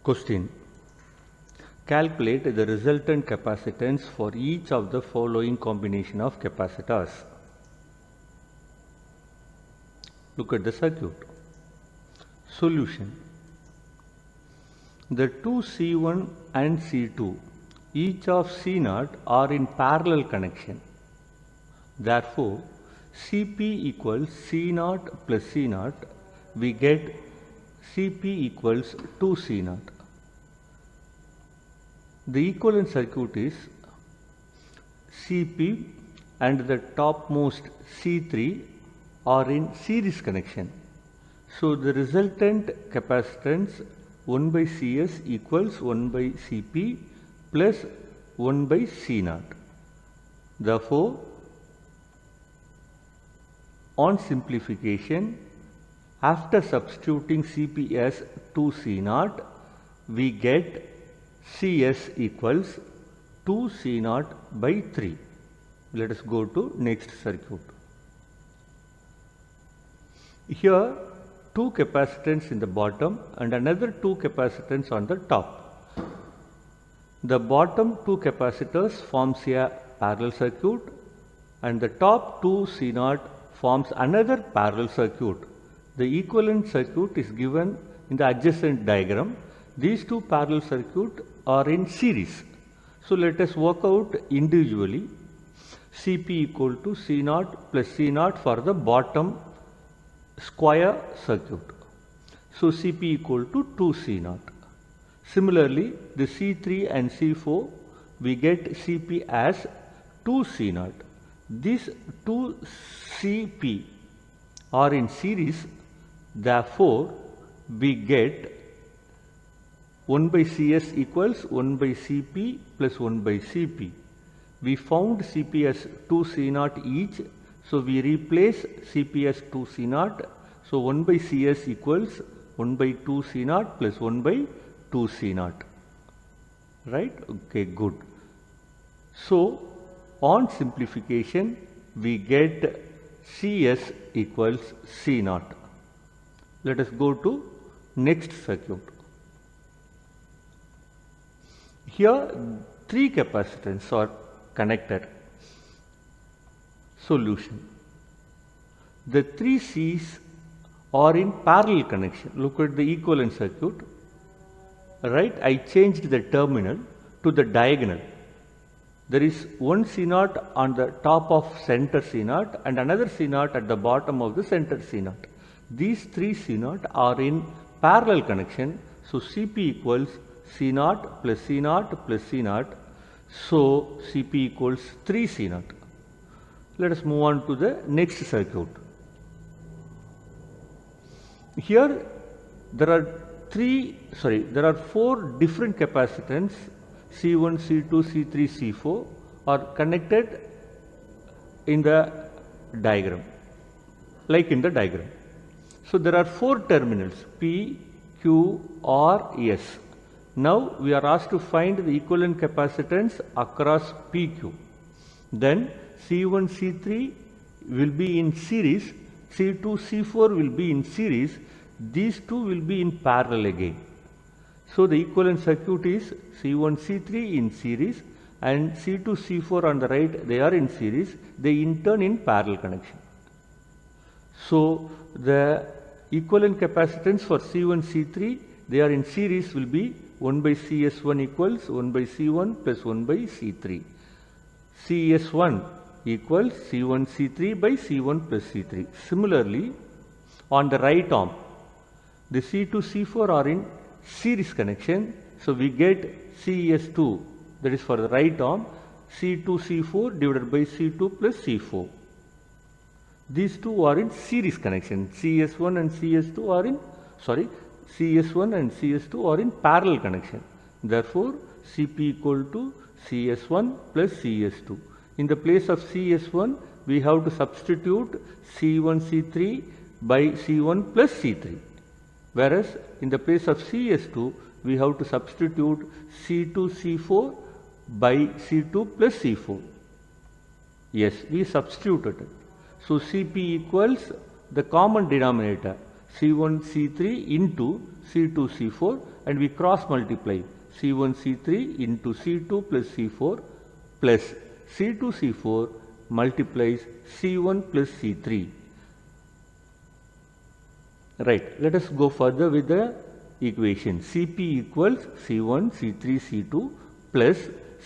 Question. Calculate the resultant capacitance for each of the following combination of capacitors. Look at the circuit. Solution. The two C1 and C2, each of C0 are in parallel connection. Therefore, Cp equals C0 plus C0, we get Cp equals 2C0. The equivalent circuit is Cp and the topmost C3 are in series connection. So the resultant capacitance 1 by Cs equals 1 by Cp plus 1 by C0. Therefore, on simplification, after substituting Cp as 2C0, we get Cs equals 2C0 by 3. Let us go to next circuit. Here, two capacitance in the bottom and another two capacitance on the top. The bottom two capacitors forms a parallel circuit and the top two C0 forms another parallel circuit. The equivalent circuit is given in the adjacent diagram. These two parallel circuits are in series. So let us work out individually. Cp equal to C0 plus C0 for the bottom square circuit. So Cp equal to 2C0. Similarly, the C3 and C4, we get Cp as 2C0. These two Cp are in series. Therefore, we get 1 by Cs equals 1 by Cp plus 1 by Cp. We found Cp as 2C0 each. So we replace Cp as 2C0. So 1 by Cs equals 1 by 2C0 plus 1 by 2C0. Right? Okay, good. So on simplification, we get Cs equals C0. Let us go to next circuit. Here, three capacitors are connected. Solution. The three Cs are in parallel connection. Look at the equivalent circuit. Right? I changed the terminal to the diagonal. There is one C0 on the top of center C0 and another C0 at the bottom of the center C0. These three C0 are in parallel connection. So Cp equals C0 plus C0 plus C0. So Cp equals 3C0. Let us move on to the next circuit. Here there are four different capacitance C1, C2, C3, C4 are connected in the diagram, like in the diagram. So there are four terminals P, Q, R, S. Now we are asked to find the equivalent capacitance across PQ. Then C1, C3 will be in series, C2, C4 will be in series, these two will be in parallel again. So the equivalent circuit is C1, C3 in series and C2, C4 on the right, they are in series, they in turn in parallel connection. So the equivalent capacitance for C1, C3, they are in series will be 1 by Cs1 equals 1 by C1 plus 1 by C3. Cs1 equals C1 C3 by C1 plus C3. Similarly, on the right arm, the C2 C4 are in series connection. So we get Cs2, that is for the right arm, C2 C4 divided by C2 plus C4. These two are in series connection. Cs1 and Cs2 are in, Cs1 and Cs2 are in parallel connection. Therefore, Cp equal to Cs1 plus Cs2. In the place of Cs1, we have to substitute C1 C3 by C1 plus C3. Whereas in the place of Cs2, we have to substitute C2 C4 by C2 plus C4. Yes, we substituted it. So Cp equals the common denominator C1 C3 into C2 C4, and we cross multiply C1 C3 into C2 plus C4 plus C2 C4 multiplies C1 plus C3. Right, let us go further with the equation. Cp equals C1 C3 C2 plus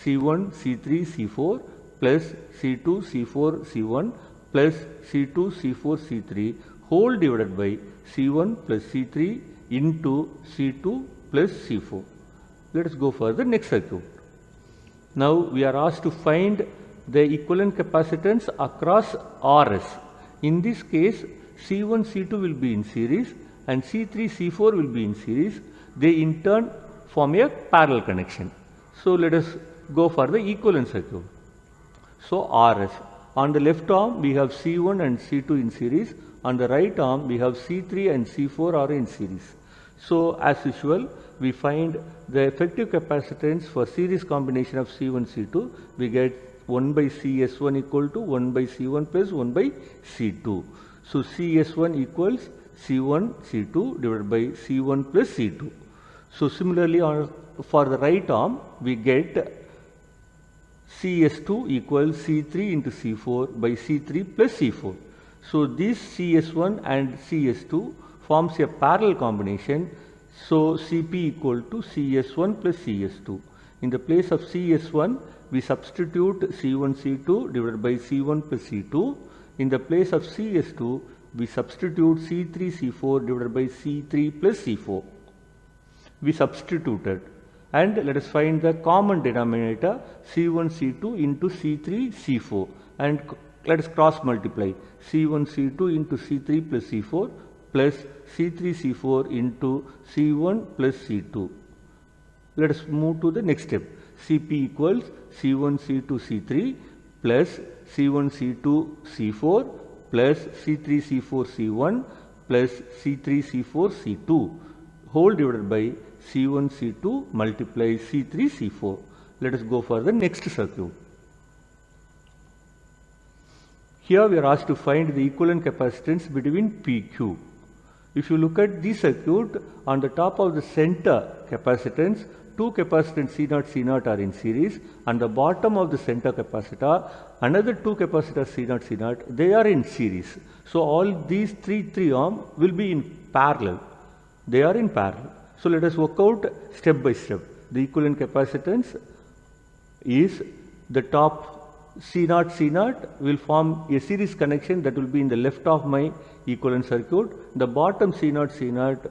C1 C3 C4 plus C2 C4 C1 plus C2 C4 C3 whole divided by C1 plus C3 into C2 plus C4. Let us go further. Next circuit. Now we are asked to find the equivalent capacitance across RS. In this case, C1 C2 will be in series and C3 C4 will be in series. They in turn form a parallel connection. So let us go for the equivalent circuit. So RS. On the left arm we have C1 and C2 in series. On the right arm we have C3 and C4 are in series. So as usual, we find the effective capacitance for series combination of C1 C2. We get 1 by CS1 equal to 1 by C1 plus 1 by C2. So CS1 equals C1 C2 divided by C1 plus C2. So similarly for the right arm we get CS2 equals C3 into C4 by C3 plus C4. So this CS1 and CS2 forms a parallel combination. So Cp equal to CS1 plus CS2. In the place of CS1 we substitute C1 C2 divided by C1 plus C2. In the place of CS2 we substitute C3 C4 divided by C3 plus C4. We substituted, and let us find the common denominator C1 C2 into C3 C4, and let us cross multiply C1 C2 into C3 plus C4 plus C3 C4 into C1 plus C2. Let us move to the next step. Cp equals C1 C2 C3 plus C1 C2 C4 plus C3 C4 C1 plus C3 C4 C2 whole divided by C1 C2 multiplies C3 C4. Let us go for the next circuit. Here we are asked to find the equivalent capacitance between PQ. If you look at this circuit, on the top of the center capacitance, two capacitance C0 C0 are in series, and the bottom of the center capacitor, another two capacitors C0 C0, they are in series. So all these 3 ohm will be in parallel. They are in parallel. So let us work out step by step. The equivalent capacitance is the top C0 C0 will form a series connection that will be in the left of my equivalent circuit. The bottom C0 C0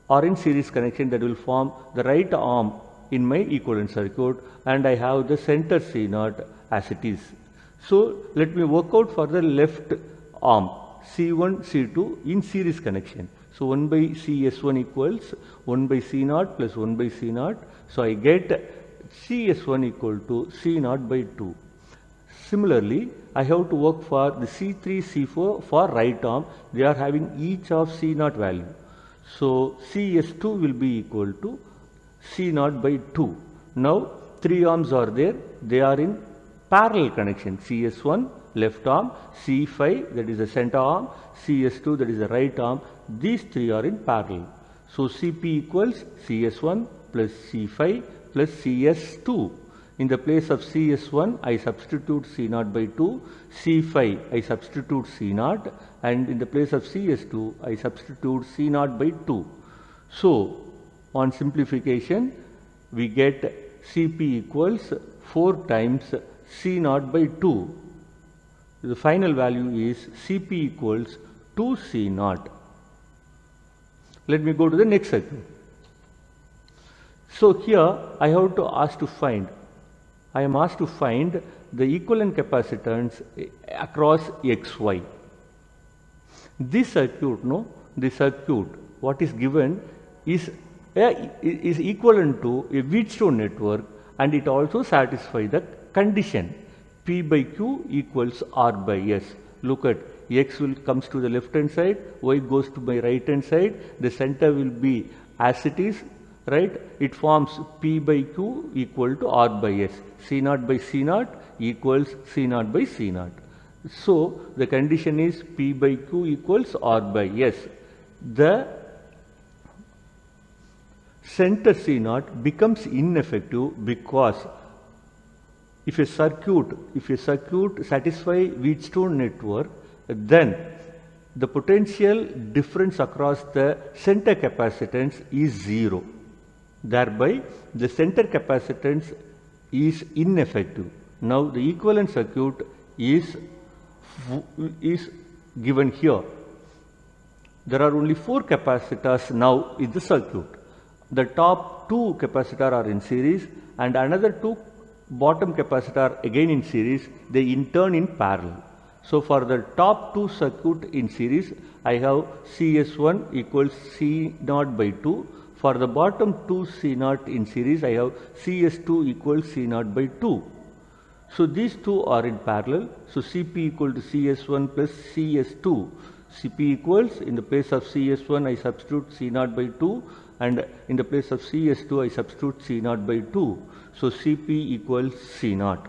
are in series connection that will form the right arm in my equivalent circuit, and I have the center C0 as it is. So let me work out for the left arm C1 C2 in series connection. So 1 by CS1 equals 1 by C0 plus 1 by C0. So I get CS1 equal to C0 by 2. Similarly, I have to work for the C3 C4 for right arm. They are having each of C0 value. So CS2 will be equal to C0 by 2. Now 3 arms are there. They are in parallel connection. CS1 left arm, C5 that is the center arm, CS2 that is the right arm. These 3 are in parallel. So Cp equals CS1 plus C5 plus CS2. In the place of CS1 I substitute C0 by 2, C5 I substitute C0, and in the place of CS2 I substitute C0 by 2. So on simplification we get Cp equals 4 times C0 by 2. The final value is Cp equals 2C0. Let me go to the next circuit. So here I have to ask to find. I am asked to find the equivalent capacitance across XY. This circuit, what is given is equivalent to a Wheatstone network, and it also satisfies the condition P by Q equals R by S. Look at X will comes to the left hand side, Y goes to my right hand side, the center will be as it is, right? It forms P by Q equal to R by S. C0 by C0 equals C0 by C0. So the condition is P by Q equals R by S. the center C0 becomes ineffective because if a circuit satisfies Wheatstone network, then the potential difference across the center capacitance is 0. Thereby, the center capacitance is ineffective. Now, the equivalent circuit is given here. There are only 4 capacitors now in the circuit. The top 2 capacitors are in series and another 2 bottom capacitor again in series, they in turn in parallel. So for the top 2 circuit in series, I have CS1 equals C0 by 2. For the bottom 2 C0 in series, I have CS2 equals C0 by 2. So these two are in parallel. So Cp equal to CS1 plus CS2. Cp equals, in the place of CS1 I substitute C0 by 2 and in the place of CS2 I substitute C0 by 2. So Cp equals C0.